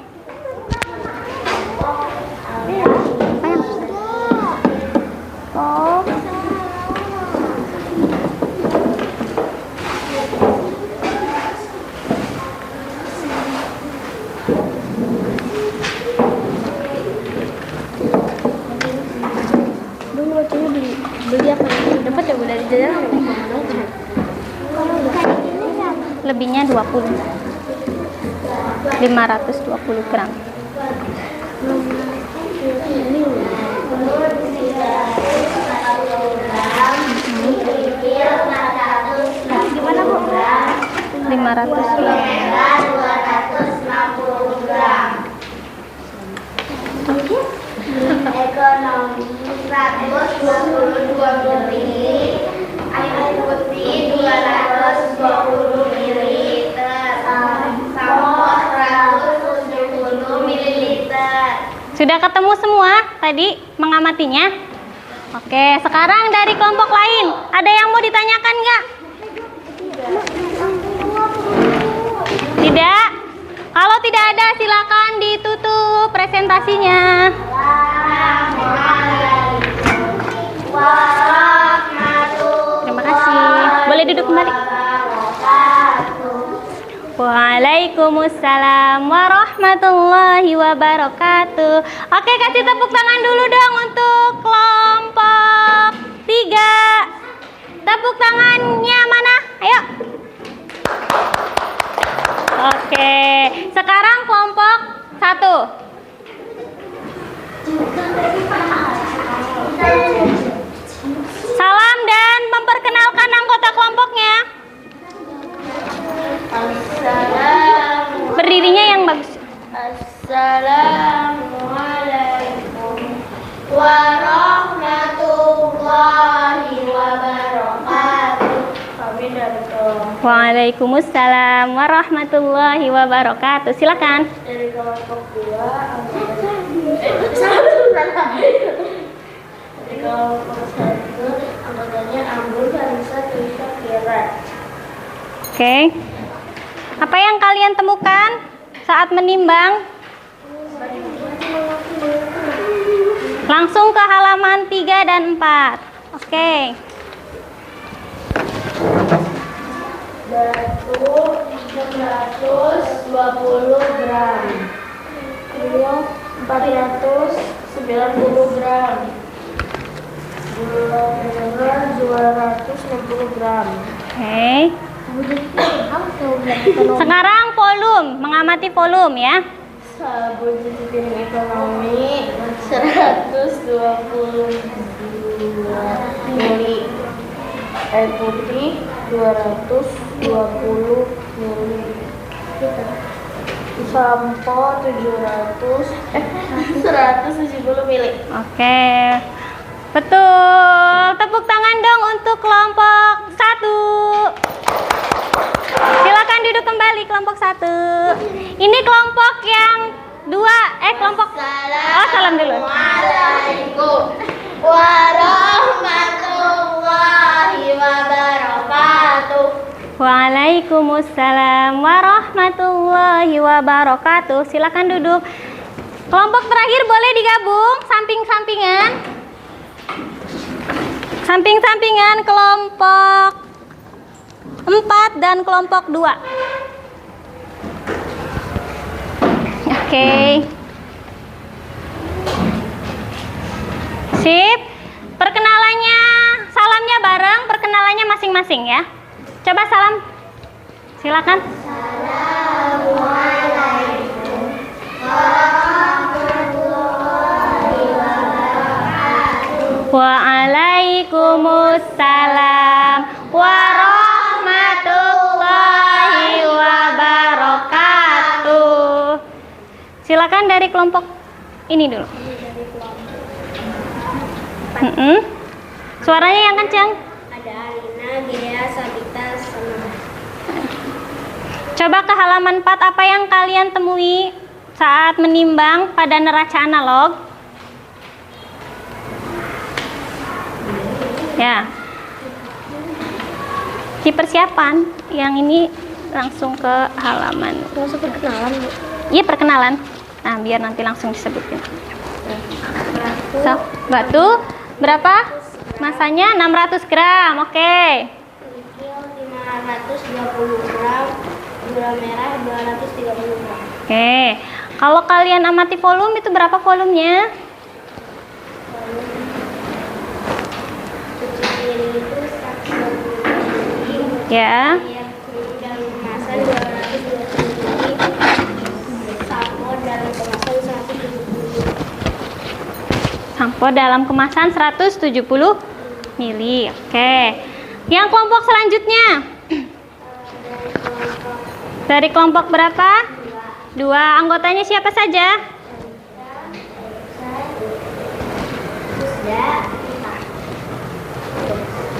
Beli apa? Dapat ya dari jalan. Lebihnya 20. 520 gram. Gimana bu? 500 gram. Ekonomi 122 mili, air putih 220 mililiter, sampo 170 mililiter. Sudah ketemu semua tadi mengamatinya? Oke, sekarang dari kelompok lain. Ada yang mau ditanyakan nggak? Tidak? Kalau tidak ada silakan ditutup presentasinya. Terima kasih. Boleh duduk kembali. Waalaikumsalam warahmatullahi wabarakatuh. Oke, kasih tepuk tangan dulu dong untuk kelompok 3. Tepuk tangannya mana? Ayo. Oke, sekarang kelompok 1. Salam dan memperkenalkan anggota kelompoknya. Berdirinya yang bagus. Assalamualaikum warahmatullahi wabarakatuh. Kami dari kelompok Waalaikumsalam warahmatullahi wabarakatuh. Silakan. dari kelompok 2 dari kelompok 1 anggotanya Ambul, Farisa, Tuisa, Kira. Oke. Apa yang kalian temukan saat menimbang? Langsung ke halaman 3 dan 4. Oke. Batu 620 gram. Gula 490 gram. Gula merah 260 gram. Oke. Sekarang volume, mengamati volume ya. Sabun cuci piring ekonomi 122 mili. Air putih 220 mili. Sampo 170 mili. Oke. Betul. Tepuk tangan dong untuk kelompok 1. Silakan duduk kembali kelompok 1. Ini kelompok yang 2. Kelompok. Oh, salam dulu. Assalamualaikum warahmatullahi wabarakatuh. Waalaikumsalam warahmatullahi wabarakatuh. Silakan duduk. Kelompok terakhir boleh digabung samping-sampingan. Samping-sampingan kelompok 4 dan kelompok 2. Oke. Sip. Perkenalannya, salamnya bareng, perkenalannya masing-masing ya. Coba salam. Silakan. Waalaikumsalam warahmatullahi wabarakatuh. Silakan dari kelompok ini dulu. Suaranya yang kencang. Ada Alina, Gea, Sabita, sama. Coba ke halaman 4, apa yang kalian temui saat menimbang pada neraca analog? Ya. Di persiapan, yang ini langsung ke halaman. Langsung perkenalan, Bu. Iya, perkenalan. Nah, biar nanti langsung disebutin. Batu berapa? Masanya 600 gram. Oke. Kerikil 520 gram. Gula merah 230 gram. Oke. Kalau kalian amati volume itu berapa volumenya? Cuci piring itu 120 mili. Ya. Yang dalam kemasan 220 mili. Sampo dalam kemasan 170 mili. Sampo dalam kemasan 170 mili. Oke. Yang kelompok selanjutnya? Dari kelompok berapa? 2. Anggotanya siapa saja?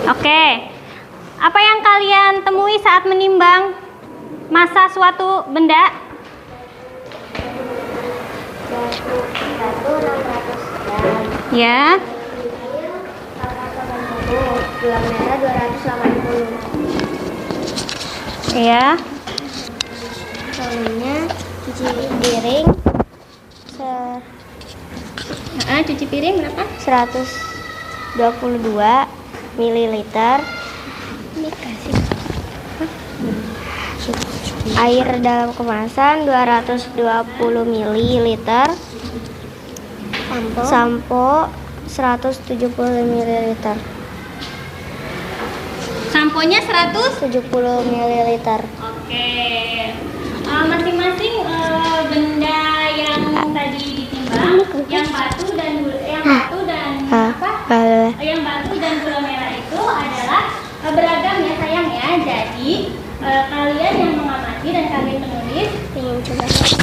Oke. Apa yang kalian temui saat menimbang massa suatu benda? Batu 600 gram. Ya. Kerikil 480. Gula merah 280. Ya. Volume cuci piring Cuci piring berapa? 122 mililiter. Ini kasih air dalam kemasan 220 mililiter. Sampo 170 mililiter. Samponya 100. 70 mililiter. Oke. Masing-masing benda yang tadi ditimbang ditimbang, yang batu dan yang batu dan gula merah itu adalah beragam ya sayang ya. Jadi kalian yang mengamati dan kalian menulis itu berarti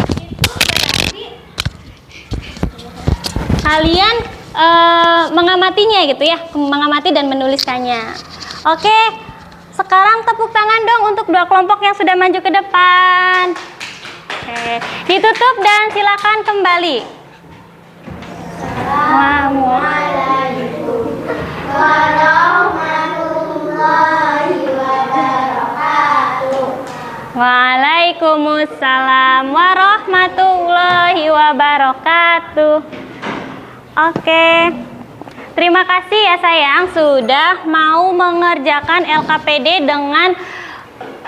kalian mengamatinya gitu ya, mengamati dan menuliskannya. Oke, sekarang tepuk tangan dong untuk dua kelompok yang sudah maju ke depan. Oke, ditutup dan silakan kembali. Assalamualaikum warahmatullahi wabarakatuh. Waalaikumsalam warahmatullahi wabarakatuh. Oke, terima kasih ya sayang sudah mau mengerjakan LKPD dengan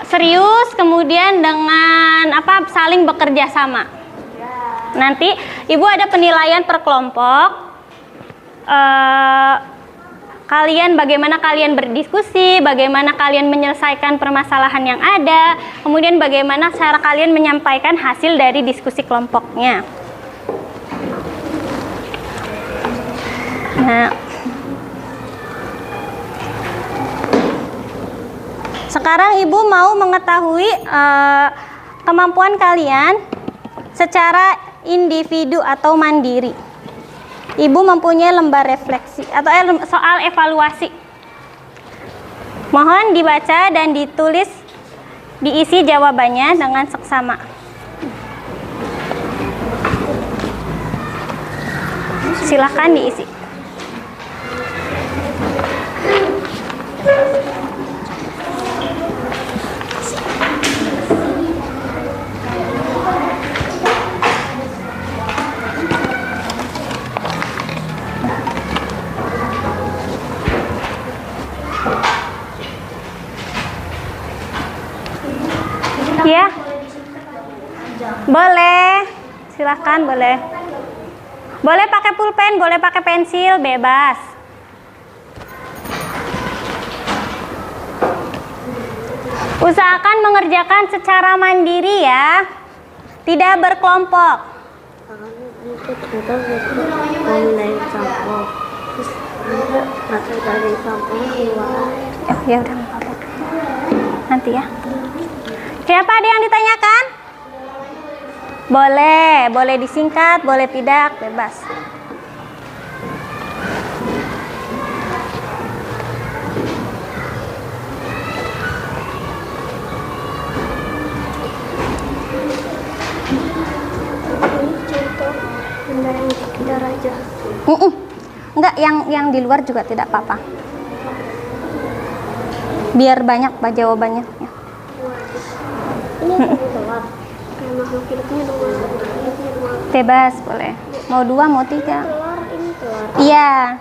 serius, kemudian dengan saling bekerja sama. Nanti ibu ada penilaian per kelompok. Bagaimana kalian berdiskusi, bagaimana kalian menyelesaikan permasalahan yang ada, kemudian bagaimana cara kalian menyampaikan hasil dari diskusi kelompoknya. Nah, sekarang ibu mau mengetahui kemampuan kalian secara individu atau mandiri. Ibu mempunyai lembar refleksi atau soal evaluasi. Mohon dibaca dan ditulis, diisi jawabannya dengan seksama. Silakan diisi. Ya, boleh, silakan boleh. Boleh pakai pulpen, boleh pakai pensil, bebas. Usahakan mengerjakan secara mandiri ya, tidak berkelompok. Ya udah, nanti ya. Siapa ada yang ditanyakan? Boleh disingkat, boleh tidak, bebas. Enggak, yang di luar juga tidak apa-apa. Biar banyak jawabannya. Ya. Bebas, boleh. Mau 2, mau 3. Iya.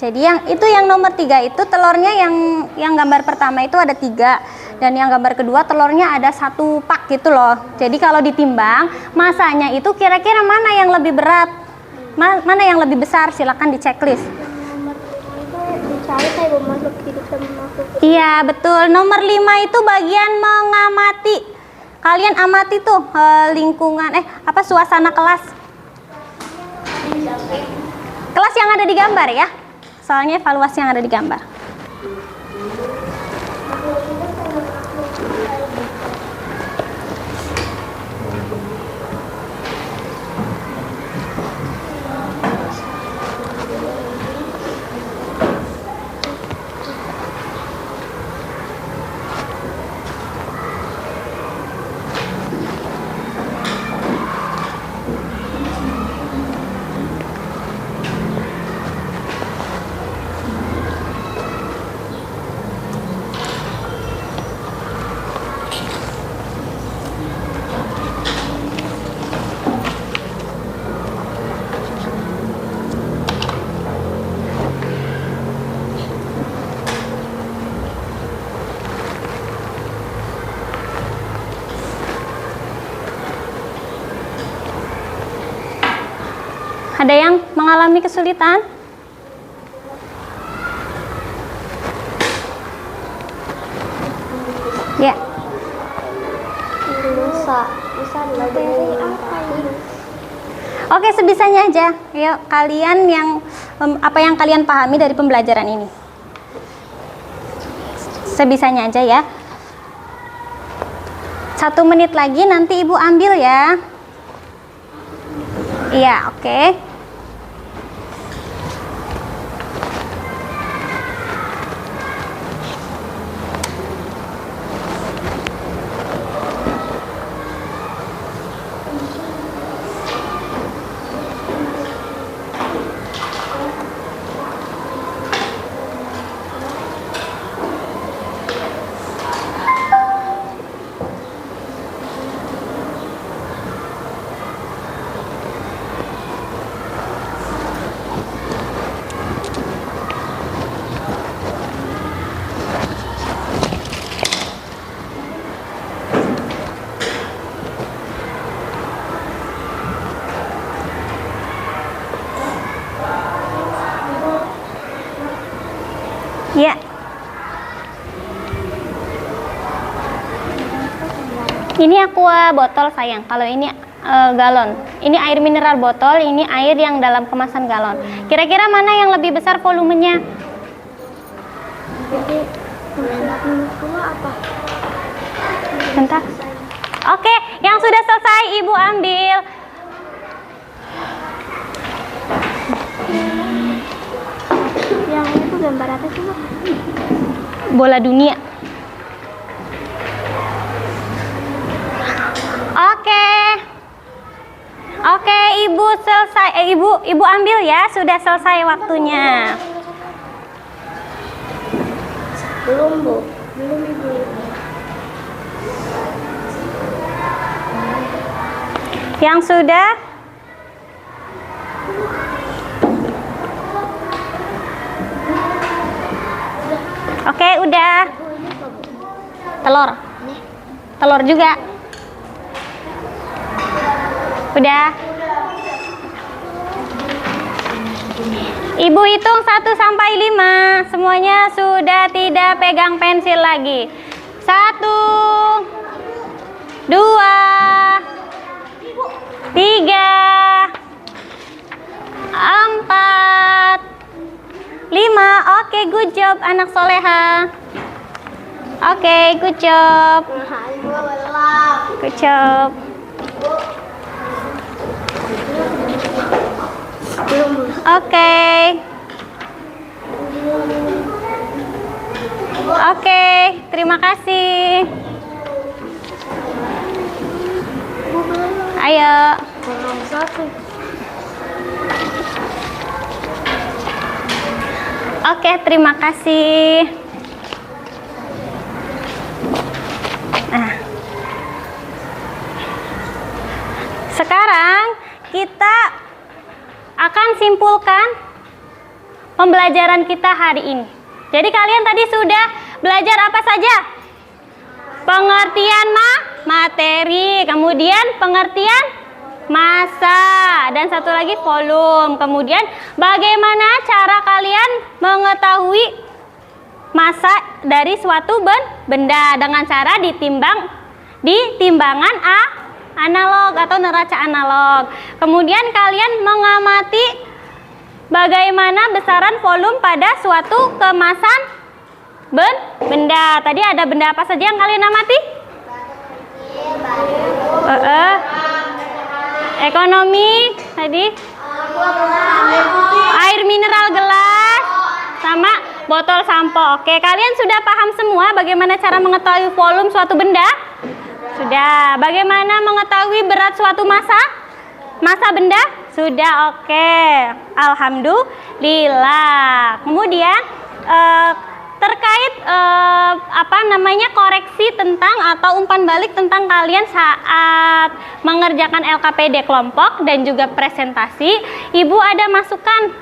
Jadi yang nomor 3 itu telurnya yang gambar pertama itu ada 3 dan yang gambar kedua telurnya ada 1 pak gitu loh. Jadi kalau ditimbang masanya itu kira-kira mana yang lebih berat, mana yang lebih besar, silakan di checklist. Iya betul. Nomor 5 itu bagian mengamati. Kalian amati tuh lingkungan suasana kelas. Kelas yang ada di gambar ya. Soalnya evaluasi yang ada di gambar. Ada yang mengalami kesulitan? Ya. Bisa belajar dari apa ini? Oke, sebisanya aja. Ayo kalian yang apa yang kalian pahami dari pembelajaran ini. Sebisanya aja ya. 1 menit lagi nanti Ibu ambil ya. Iya, oke. Ya. Ini aqua botol sayang. Kalau ini galon. Ini air mineral botol, ini air yang dalam kemasan galon. Kira-kira mana yang lebih besar volumenya? Bentar. Oke, yang sudah selesai Ibu ambil. Yang itu gambar apa sih, Bu? Bola dunia. Oke, Ibu selesai. Ibu ambil ya, sudah selesai waktunya. Belum, Bu. Belum, Ibu. Yang sudah? Oke, udah. Telur. Telur juga. Udah. Ibu hitung 1 sampai 5. Semuanya sudah tidak pegang pensil lagi. 1, 2, 3, 4, 5. Oke, good job anak soleha. Oke, good job. Good job. Oke. Oke, terima kasih. Ayo. Oke, terima kasih. Nah, sekarang kita akan simpulkan pembelajaran kita hari ini. Jadi kalian tadi sudah belajar apa saja? Pengertian materi, kemudian pengertian massa, dan satu lagi volume. Kemudian bagaimana cara kalian mengetahui massa dari suatu benda dengan cara ditimbang di timbangan analog atau neraca analog. Kemudian kalian mengamati bagaimana besaran volume pada suatu kemasan benda. Tadi ada benda apa saja yang kalian amati? Ekonomi tadi, air mineral gelas, sama botol sampo. Oke, kalian sudah paham semua bagaimana cara mengetahui volume suatu benda? Sudah. Bagaimana mengetahui berat suatu massa benda? Sudah. Oke, alhamdulillah. Kemudian terkait koreksi tentang atau umpan balik tentang kalian saat mengerjakan LKPD kelompok dan juga presentasi, Ibu ada masukan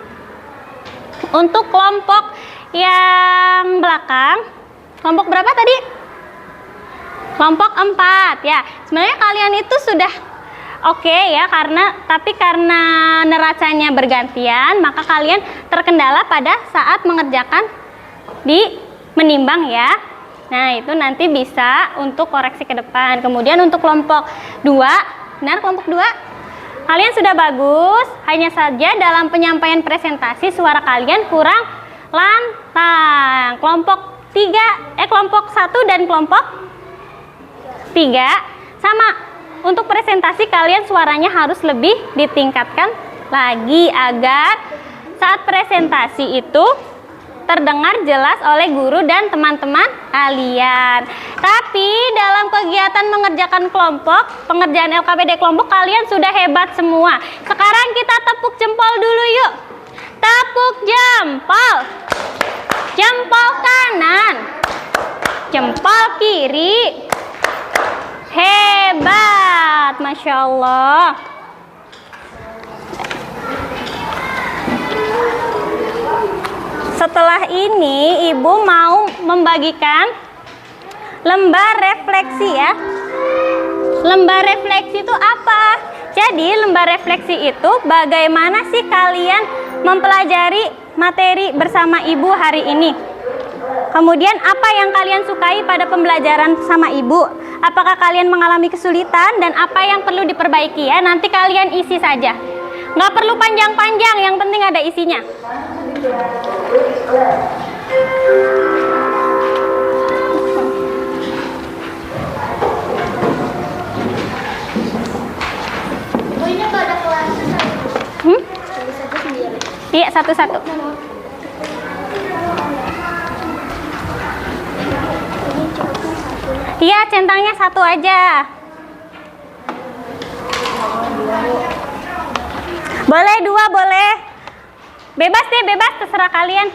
untuk kelompok yang belakang. Kelompok berapa tadi? Kelompok 4 ya. Sebenarnya kalian itu sudah oke ya, karena neracanya bergantian, maka kalian terkendala pada saat mengerjakan di menimbang ya. Nah, itu nanti bisa untuk koreksi ke depan. Kemudian untuk kelompok 2, benar kelompok 2? Kalian sudah bagus, hanya saja dalam penyampaian presentasi suara kalian kurang lantang. Kelompok 1 dan kelompok 3 sama. Untuk presentasi kalian suaranya harus lebih ditingkatkan lagi agar saat presentasi itu terdengar jelas oleh guru dan teman-teman kalian. Tapi dalam kegiatan mengerjakan kelompok, pengerjaan LKPD kelompok kalian sudah hebat semua. Sekarang kita tepuk jempol dulu yuk. Tepuk jempol. Jempol kanan. Jempol kiri. Hebat, Masya Allah. Setelah ini Ibu mau membagikan lembar refleksi ya. Lembar refleksi itu apa? Jadi lembar refleksi itu bagaimana sih kalian mempelajari materi bersama Ibu hari ini. Kemudian apa yang kalian sukai pada pembelajaran sama Ibu? Apakah kalian mengalami kesulitan dan apa yang perlu diperbaiki ya? Nanti kalian isi saja. Nggak perlu panjang-panjang, yang penting ada isinya. Oh, ini nggak ada kelasnya satu. Satu sendiri. Iya, satu-satu. Iya, centangnya satu aja. Boleh 2, boleh. Bebas deh, bebas, terserah kalian.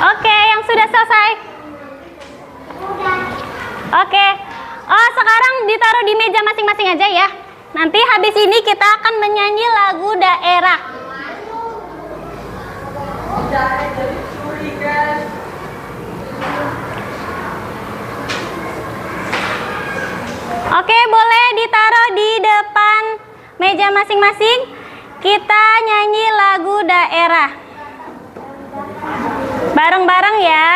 Oke, yang sudah selesai. Oke. Oh, sekarang ditaruh di meja masing-masing aja ya. Nanti habis ini kita akan menyanyi lagu daerah. Oke, boleh ditaruh di depan meja masing-masing. Kita nyanyi lagu daerah. Bareng-bareng ya.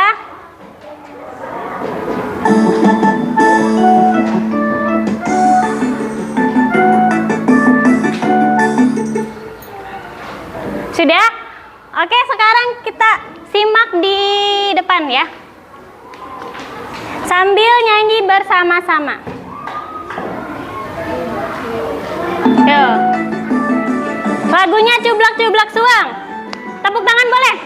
Sudah? Oke, sekarang kita simak di depan ya. Sambil nyanyi bersama-sama. Yo. Lagunya Cublak-Cublak Suang. Tepuk tangan boleh?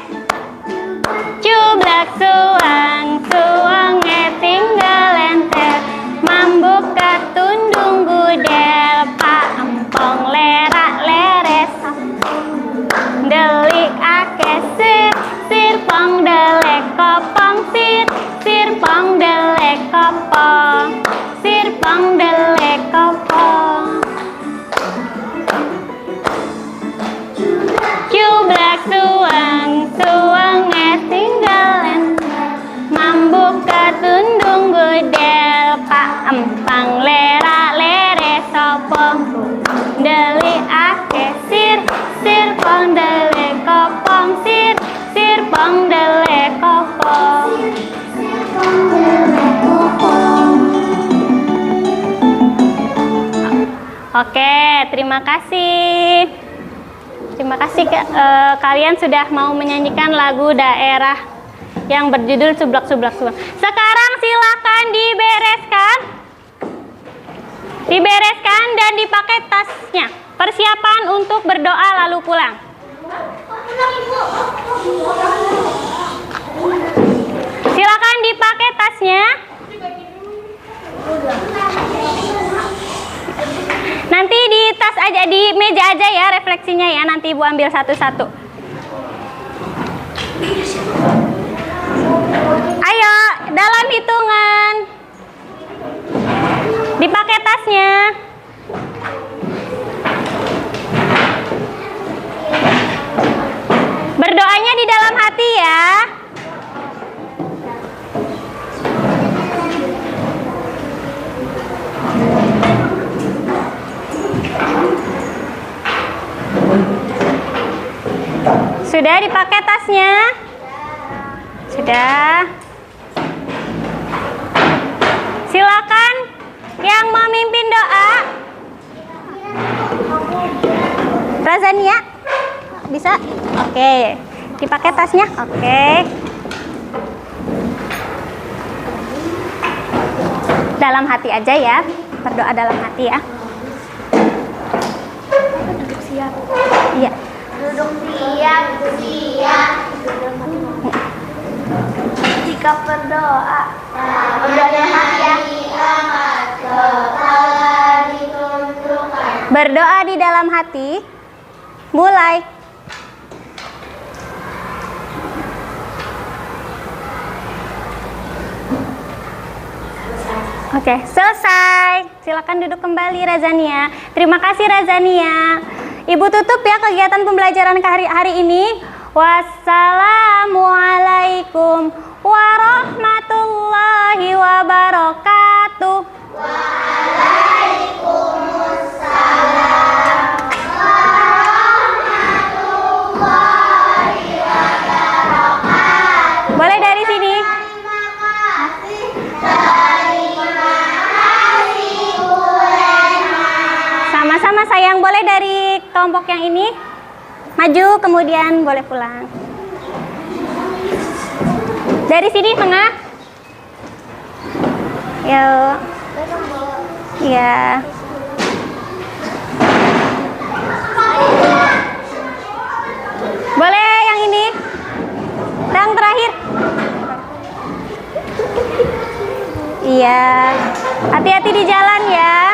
Cublak suang, suangnya tinggal enter, mambuk katundung gudel, pak empong lerak leres, delik ake sir, sir pong delek kopong sir, sir pong delek kopong, sir pong delek kopong. Cublak suang, suangnya tinggal enter, mambuk katundung gudel, pak empang lera lere sopong, deli ake sir, sir pong dele kopong sir, sir pong dele kopong. Oke, terima kasih. Terima kasih kalian sudah mau menyanyikan lagu daerah yang berjudul Cublak-Cublak Suang. Sekarang silakan dibereskan. Dibereskan dan dipakai tasnya. Persiapan untuk berdoa lalu pulang. Silakan dipakai tasnya. Nanti di tas aja, di meja aja ya refleksinya ya. Nanti Ibu ambil satu-satu. Ayo, dalam hitungan Sudah dipakai tasnya? Sudah. Silakan yang memimpin doa. Razania, bisa? Oke. Dipakai tasnya? Oke. Dalam hati aja ya. Berdoa dalam hati ya. Duduk siap. Iya. Duduk siap. Jika berdoa, berdoa di dalam hati. Mulai. Oke, selesai. Silakan duduk kembali Razania. Terima kasih Razania. Ibu tutup ya kegiatan pembelajaran hari ini. Wassalamualaikum warahmatullahi wabarakatuh. Boleh dari sini. Sama-sama sayang, boleh dari kelompok yang ini maju, kemudian boleh pulang. Dari sini tengah. Yuk. Ya. Boleh yang ini. Yang terakhir. Iya. Hati-hati di jalan ya.